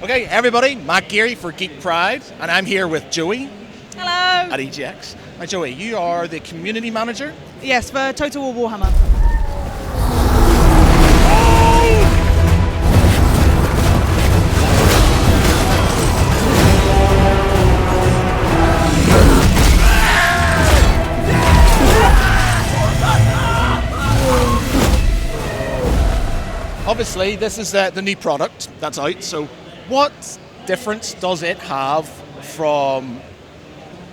Okay, everybody, Matt Geary for Geek Pride, and I'm here with Joey Hello. at EGX. Now, Joey, you are the community manager? Yes, for Total War Warhammer. Obviously, this is the new product that's out, so what difference does it have from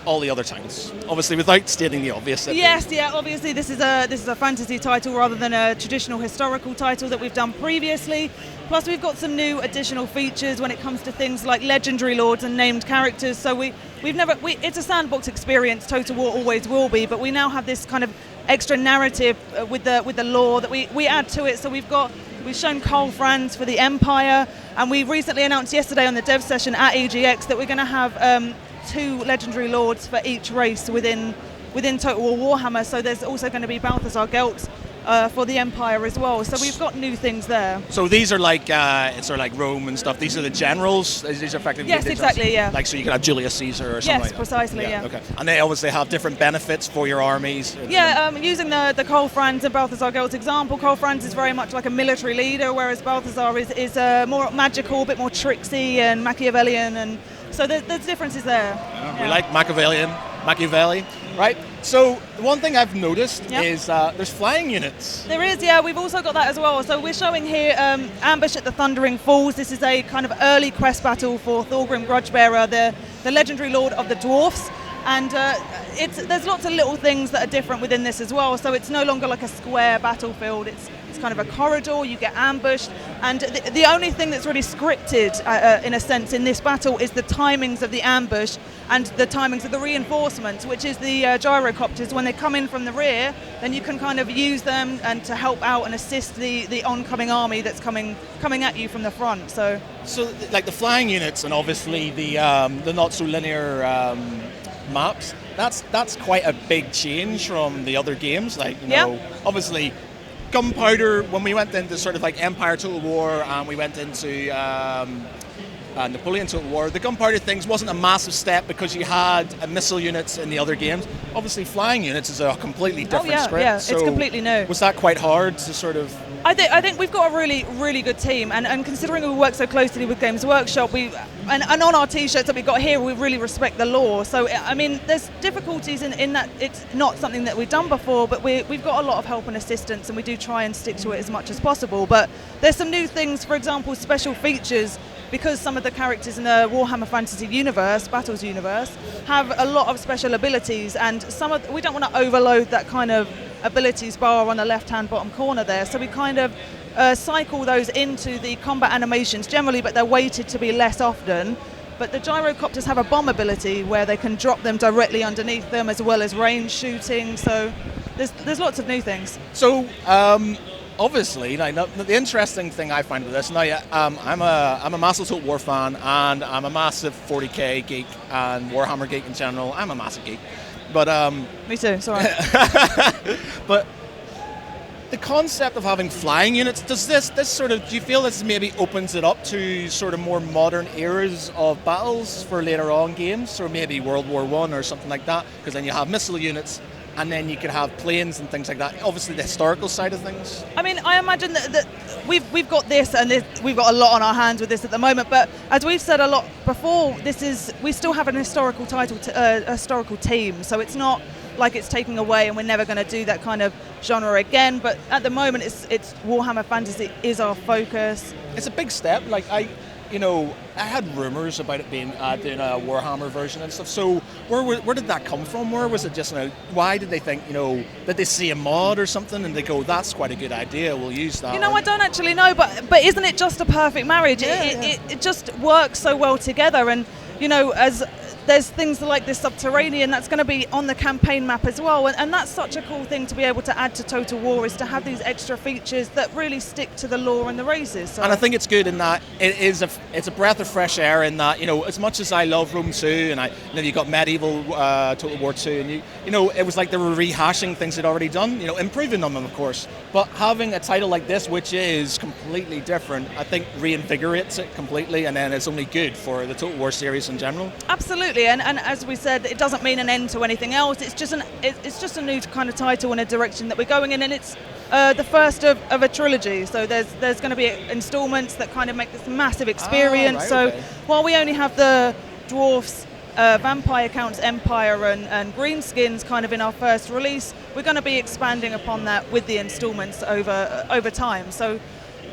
all the other titles? Obviously, without stating the obvious. Yes, yeah. Obviously, this is a fantasy title rather than a traditional historical title that we've done previously. Plus, we've got some new additional features when it comes to things like legendary lords and named characters. So it's a sandbox experience. Total War always will be, but we now have this kind of extra narrative with the lore that we add to it. So we've shown Cole Franz for the Empire, and we recently announced yesterday on the dev session at EGX that we're going to have 2 legendary lords for each race within Total War Warhammer. So there's also going to be Balthazar Gelt for the Empire as well. So we've got new things there. So these are like it's sort of like Rome and stuff. These are the generals. These are effectively yes, exactly, yeah. Like so you can have Julius Caesar or something. Yes, like that. precisely, yeah. Okay, and they obviously have different benefits for your armies. Yeah, using the Cole Franz and Balthazar Gelt example, Cole Franz is very much like a military leader, whereas Balthazar is more magical, a bit more tricksy and Machiavellian, and so there's differences there. Yeah. We like Machiavelli, right? So the one thing I've noticed is there's flying units. There is, yeah. We've also got that as well. So we're showing here Ambush at the Thundering Falls. This is a kind of early quest battle for Thorgrim Grudgebearer, the legendary lord of the dwarfs. And there's lots of little things that are different within this as well. So it's no longer like a square battlefield. It's kind of a corridor. You get ambushed, and the only thing that's really scripted, in a sense, in this battle is the timings of the ambush and the timings of the reinforcements, which is the gyrocopters. When they come in from the rear, then you can kind of use them and to help out and assist the oncoming army that's coming at you from the front. So like the flying units and obviously the not so linear maps. That's quite a big change from the other games. Like obviously. Gunpowder, when we went into sort of like Empire Total War and we went into Napoleon Total War, the gunpowder things wasn't a massive step because you had missile units in the other games. Obviously, flying units is a completely different script. Yeah, so it's completely new. Was that quite hard to sort of... I think we've got a really, really good team, and considering we work so closely with Games Workshop, and on our T-shirts that we've got here, we really respect the lore. So, I mean, there's difficulties in that it's not something that we've done before, but we've got a lot of help and assistance, and we do try and stick to it as much as possible. But there's some new things, for example, special features, because some of the characters in the Warhammer Fantasy universe, Battles universe, have a lot of special abilities, and we don't want to overload that kind of abilities bar on the left-hand bottom corner there, so we kind of cycle those into the combat animations generally, but they're weighted to be less often. But the gyrocopters have a bomb ability where they can drop them directly underneath them, as well as range shooting, so there's lots of new things. So obviously, like, the interesting thing I find with this, now I'm a massive Total War fan, and I'm a massive 40k geek and Warhammer geek in general. I'm a massive geek. But me too, sorry. But the concept of having flying units, does this sort of, do you feel this maybe opens it up to sort of more modern eras of battles for later on games, or maybe World War I or something like that? Because then you have missile units, and then you could have planes and things like that. Obviously, the historical side of things. I mean, I imagine that we've got this, and we've got a lot on our hands with this at the moment. But as we've said a lot before, we still have an historical title, historical team. So it's not like it's taking away, and we're never going to do that kind of genre again. But at the moment, it's Warhammer Fantasy is our focus. It's a big step. Like I had rumours about it being doing a Warhammer version and stuff. So where did that come from? Where was it just now? Why did they think, did they see a mod or something and they go, that's quite a good idea, we'll use that? I don't actually know, but isn't it just a perfect marriage? It just works so well together, and as there's things like this subterranean that's going to be on the campaign map as well, and that's such a cool thing to be able to add to Total War, is to have these extra features that really stick to the lore and the races. So. And I think it's good in that it's a breath of fresh air in that, as much as I love Rome 2 and you got Medieval Total War 2, and it was like they were rehashing things they'd already done, improving on them, of course, but having a title like this, which is completely different, I think reinvigorates it completely, and then it's only good for the Total War series in general. Absolutely. And as we said, it doesn't mean an end to anything else. It's just a new kind of title and a direction that we're going in, and it's the first of a trilogy. So there's going to be installments that kind of make this massive experience. While we only have the Dwarfs, Vampire Counts, Empire and Greenskins kind of in our first release, we're going to be expanding upon that with the installments over time. So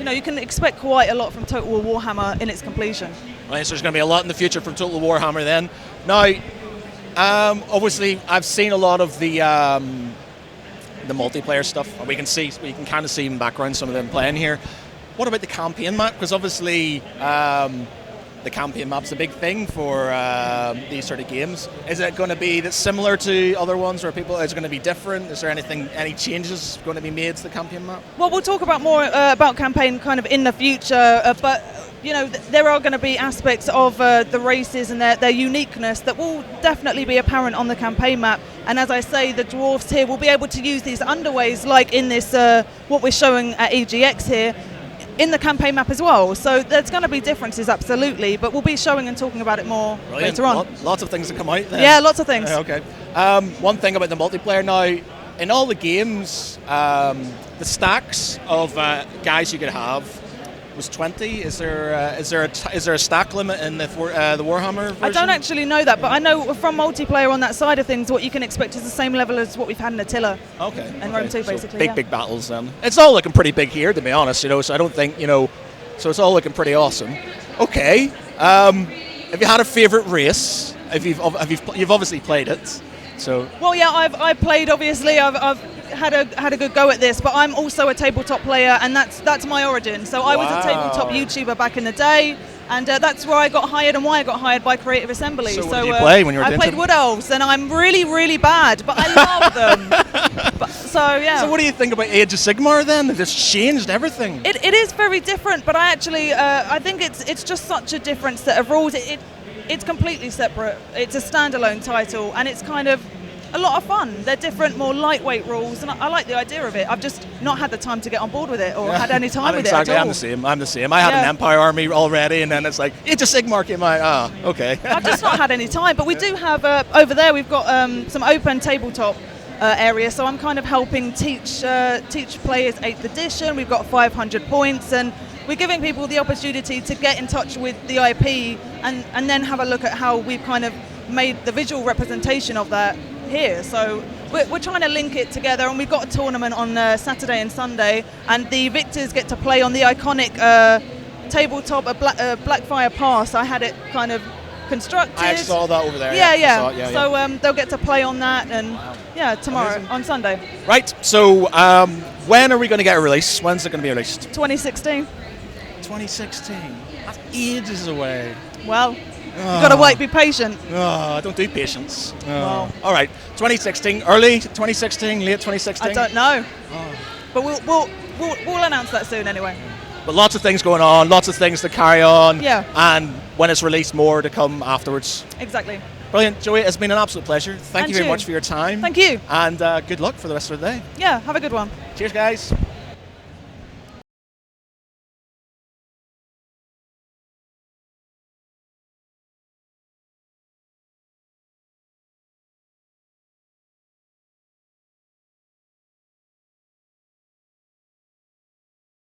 you can expect quite a lot from Total War Warhammer in its completion. Right, so there's going to be a lot in the future from Total Warhammer then. Now, obviously, I've seen a lot of the multiplayer stuff. We can kind of see in the background some of them playing here. What about the campaign map? Because obviously, the campaign map's a big thing for these sort of games. Is it going to be similar to other ones, or is it going to be different? Is there any changes going to be made to the campaign map? Well, we'll talk about more about campaign kind of in the future, but there are going to be aspects of the races and their uniqueness that will definitely be apparent on the campaign map. And as I say, the dwarfs here will be able to use these underways, like in this what we're showing at EGX here, in the campaign map as well. So there's going to be differences, absolutely, but we'll be showing and talking about it more later on. Lots of things to come out there. Yeah, lots of things. Okay. One thing about the multiplayer now, in all the games, the stacks of guys you could have was 20. Is there a stack limit in the Warhammer version? I don't actually know that, but I know from multiplayer on that side of things, what you can expect is the same level as what we've had in Attila. Okay. And Rome 2, so basically. Big battles then. It's all looking pretty big here, to be honest. So I don't think So it's all looking pretty awesome. Okay. Have you had a favourite race? You've obviously played it. So. Well, yeah, I've played. Obviously, I've had a good go at this, but I'm also a tabletop player, and that's my origin. So I was a tabletop YouTuber back in the day, and that's where I got hired and why I got hired by Creative Assembly. So what did you play when you were I played Wood Elves, and I'm really, really bad, but I love them. So what do you think about Age of Sigmar then? It's changed everything. It is very different, but I actually I think it's just such a different set of rules. It's completely separate. It's a standalone title, and it's kind of a lot of fun. They're different, more lightweight rules, and I like the idea of it. I've just not had the time to get on board with it, or had any time with it at all. I'm the same. I had an Empire army already, and then it's like, Age of Sigmar came out. Okay. I've just not had any time, but we do have, over there we've got some open tabletop area, so I'm kind of helping teach players 8th edition. We've got 500 points, and we're giving people the opportunity to get in touch with the IP and then have a look at how we've kind of made the visual representation of that here. So we're trying to link it together, and we've got a tournament on Saturday and Sunday, and the victors get to play on the iconic tabletop Blackfire Pass. I had it kind of constructed. I saw that over there. Yeah. So they'll get to play on that, and tomorrow. Amazing. On Sunday. Right. So when are we going to get a release? When's it going to be released? 2016. 2016. That's ages away. Well, you've got to wait, be patient. I don't do patience. Well. All right, 2016, early 2016, late 2016? I don't know. But we'll announce that soon anyway. But lots of things going on, lots of things to carry on. Yeah. And when it's released, more to come afterwards. Exactly. Brilliant. Joey, it's been an absolute pleasure. Thank you very much for your time. Thank you. And good luck for the rest of the day. Yeah, have a good one. Cheers, guys.